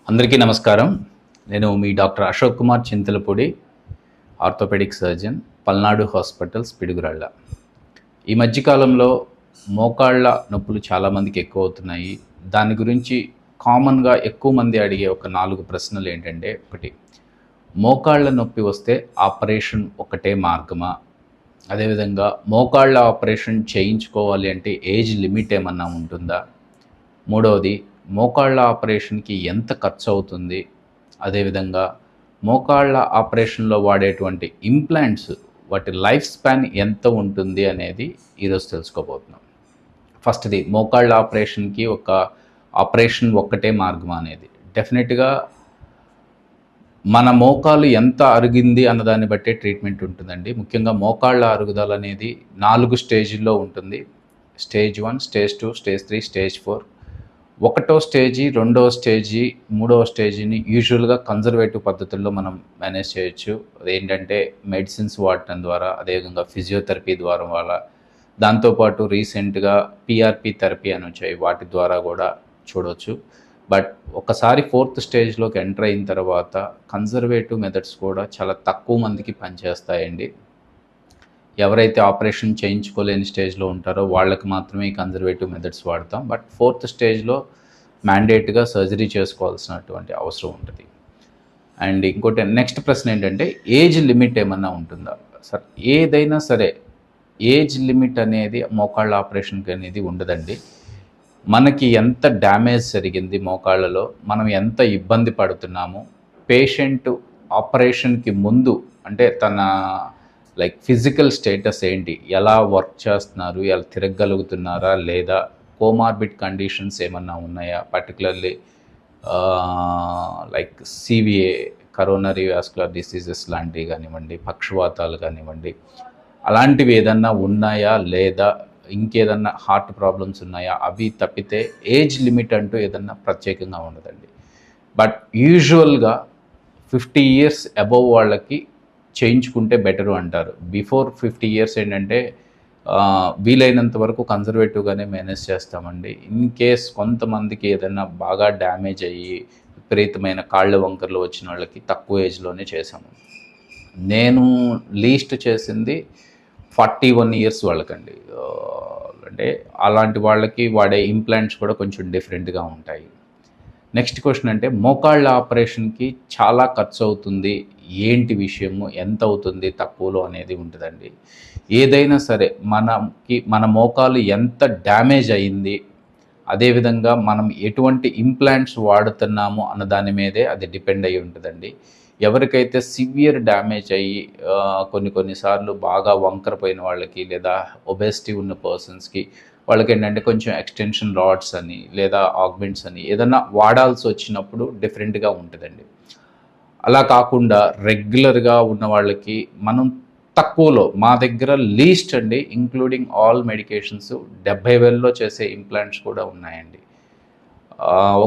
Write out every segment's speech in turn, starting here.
అందరికీ నమస్కారం. నేను మీ doctor Ashok Kumar Chintalapudi, orthopaedic surgeon, Palnadu hospitals, Piduguralla. ఈ మధ్యకాలంలో మోకాళ్ళ నొప్పులు చాలామందికి ఎక్కువ అవుతున్నాయి. దాని గురించి కామన్గా ఎక్కువ మంది అడిగే ఒక 4 ప్రశ్నలు ఏంటంటే, ఒకటి, మోకాళ్ళ నొప్పి వస్తే ఆపరేషన్ ఒకటే మార్గమా? అదేవిధంగా మోకాళ్ళ ఆపరేషన్ చేయించుకోవాలి అంటే ఏజ్ లిమిట్ ఏమన్నా ఉంటుందా? మూడవది, మోకాళ్ళ ఆపరేషన్కి ఎంత ఖర్చు అవుతుంది? అదేవిధంగా మోకాళ్ళ ఆపరేషన్లో వాడేటువంటి ఇంప్లాంట్స్ వాటి లైఫ్ స్పాన్ ఎంత ఉంటుంది అనేది ఈరోజు తెలుసుకోబోతున్నాం. ఫస్ట్ది, మోకాళ్ళ ఆపరేషన్కి ఒక ఆపరేషన్ ఒక్కటే మార్గం అనేది. డెఫినెట్గా మన మోకాలు ఎంత అరిగింది అన్నదాన్ని బట్టే ట్రీట్మెంట్ ఉంటుందండి. ముఖ్యంగా మోకాళ్ళ అరుగుదల అనేది 4 స్టేజ్ల్లో ఉంటుంది. Stage 1, stage 2, stage 3, stage 4. 1వ స్టేజీ, 2వ స్టేజీ, 3వ స్టేజీని యూజువల్గా కన్జర్వేటివ్ పద్ధతుల్లో మనం మేనేజ్ చేయొచ్చు. అదేంటంటే మెడిసిన్స్ వాడటం ద్వారా, అదేవిధంగా ఫిజియోథెరపీ ద్వారా, దాంతోపాటు రీసెంట్గా పిఆర్పి థెరపీ అని వచ్చాయి, వాటి ద్వారా కూడా చూడవచ్చు. బట్ ఒకసారి 4th స్టేజ్లోకి ఎంటర్ అయిన తర్వాత కన్జర్వేటివ్ మెథడ్స్ కూడా చాలా తక్కువ మందికి పనిచేస్తాయండి. ఎవరైతే ఆపరేషన్ చేయించుకోలేని స్టేజ్లో ఉంటారో వాళ్ళకి మాత్రమే ఈ కన్జర్వేటివ్ మెథడ్స్ వాడతాం. బట్ 4th స్టేజ్లో మ్యాండేట్గా సర్జరీ చేసుకోవాల్సినటువంటి అవసరం ఉంటుంది. అండ్ ఇంకోటి, నెక్స్ట్ ప్రశ్న ఏంటంటే, ఏజ్ లిమిట్ ఏమన్నా ఉంటుందా? సార్, ఏదైనా సరే ఏజ్ లిమిట్ అనేది మోకాళ్ళ ఆపరేషన్కి అనేది ఉండదండి. మనకి ఎంత డ్యామేజ్ జరిగింది మోకాళ్ళలో, మనం ఎంత ఇబ్బంది పడుతున్నాము, పేషెంట్ ఆపరేషన్కి ముందు అంటే తన ఫిజికల్ స్టేటస్ ఏంటి, ఎలా వర్క్ చేస్తున్నారు, ఎలా తిరగగలుగుతున్నారా లేదా, కోమార్బిడ్ కండిషన్స్ ఏమన్నా ఉన్నాయా, particularly CVA, coronary vascular diseases లాంటివి కానివ్వండి, పక్షవాతాలు కానివ్వండి, అలాంటివి ఏదన్నా ఉన్నాయా లేదా, ఇంకేదన్నా హార్ట్ ప్రాబ్లమ్స్ ఉన్నాయా, అవి తప్పితే ఏజ్ లిమిట్ అంటూ ఏదన్నా ప్రత్యేకంగా ఉండదండి. బట్ యూజువల్గా 50 years అబవ్ వాళ్ళకి చేయించుకుంటే బెటరు అంటారు. బిఫోర్ 50 years ఏంటంటే వీలైనంత వరకు కన్జర్వేటివ్గానే మేనేజ్ చేస్తామండి. ఇన్ కేస్ కొంతమందికి ఏదైనా బాగా డ్యామేజ్ అయ్యి విపరీతమైన కాళ్ళ వంకర్లు వచ్చిన వాళ్ళకి తక్కువ ఏజ్లోనే చేశాము. నేను లీస్ట్ చేసింది 41 years వాళ్ళకండి. అంటే అలాంటి వాళ్ళకి వాడే ఇంప్లాంట్స్ కూడా కొంచెం డిఫరెంట్గా ఉంటాయి. నెక్స్ట్ క్వశ్చన్ అంటే, మోకాళ్ళ ఆపరేషన్కి చాలా ఖర్చు అవుతుంది, ఏంటి విషయము, ఎంత అవుతుంది తక్కువలో అనేది ఉంటుందండి. ఏదైనా సరే మన మోకాలు ఎంత డ్యామేజ్ అయింది, అదేవిధంగా మనం ఎటువంటి ఇంప్లాంట్స్ వాడుతున్నాము అన్న దాని మీదే అది డిపెండ్ అయ్యి ఉంటుందండి. ఎవరికైతే సివియర్ డ్యామేజ్ అయ్యి కొన్నిసార్లు బాగా వంకరపోయిన వాళ్ళకి లేదా ఒబెసిటీ ఉన్న పర్సన్స్కి వాళ్ళకి ఏంటంటే కొంచెం ఎక్స్టెన్షన్ రాడ్స్ అని లేదా ఆగ్మెంట్స్ అని ఏదన్నా వాడాల్సి వచ్చినప్పుడు డిఫరెంట్గా ఉంటుందండి. అలా కాకుండా రెగ్యులర్గా ఉన్న వాళ్ళకి మనం తక్కువలో, మా దగ్గర లీస్ట్ అండి ఇంక్లూడింగ్ ఆల్ మెడికేషన్స్ 70,000లో చేసే ఇంప్లాంట్స్ కూడా ఉన్నాయండి.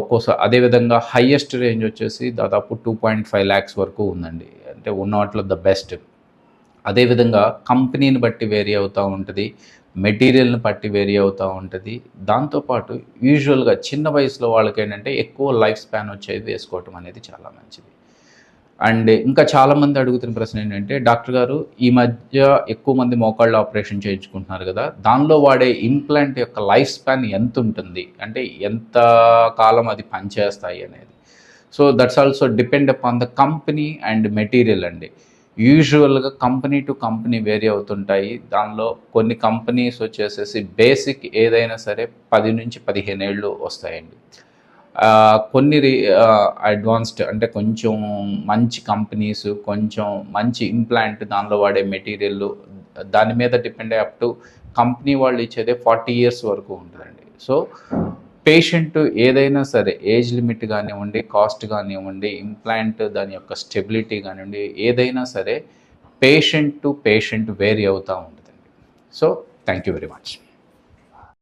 ఒక్కోసారి అదేవిధంగా హయ్యెస్ట్ రేంజ్ వచ్చేసి దాదాపు 2.5 lakhs వరకు ఉందండి. అంటే ఉన్న వాటిలో ద బెస్ట్. అదేవిధంగా కంపెనీని బట్టి వేరీ అవుతూ ఉంటుంది, మెటీరియల్ని బట్టి వేరీ అవుతూ ఉంటుంది. దాంతోపాటు యూజువల్గా చిన్న వయసులో వాళ్ళకి ఏంటంటే ఎక్కువ లైఫ్ స్పాన్ వచ్చేది వేసుకోవటం అనేది చాలా మంచిది. అండ్ ఇంకా చాలామంది అడుగుతున్న ప్రశ్న ఏంటంటే, డాక్టర్ గారు ఈ మధ్య ఎక్కువ మంది మోకాళ్ళ ఆపరేషన్ చేయించుకుంటున్నారు కదా, దానిలో వాడే ఇంప్లాంట్ యొక్క లైఫ్ స్పాన్ ఎంత ఉంటుంది, అంటే ఎంత కాలం అది పనిచేస్తాయి అనేది. So that's also depend upon the company and material అండి. యూజువల్గా కంపెనీ టు కంపెనీ వేరీ అవుతుంటాయి. దానిలో కొన్ని కంపెనీస్ వచ్చేసేసి బేసిక్ ఏదైనా సరే 10 నుంచి 15 ఏళ్ళు వస్తాయండి. కొన్ని అడ్వాన్స్డ్ అంటే కొంచెం మంచి కంపెనీస్, కొంచెం మంచి ఇంప్లాంట్, దానిలో వాడే మెటీరియల్, దాని మీద డిపెండ్ అయ్యి అప్ టు కంపెనీ వాళ్ళు ఇచ్చేదే 40 years వరకు ఉంటుందండి. సో పేషెంట్ ఏదైనా సరే ఏజ్ లిమిట్ కానివ్వండి, కాస్ట్ కానివ్వండి, ఇంప్లాంట్ దాని యొక్క స్టెబిలిటీ కానివ్వండి, ఏదైనా సరే పేషెంట్ టు పేషెంట్ వేరీ అవుతూ ఉంటుందండి. So thank you very much.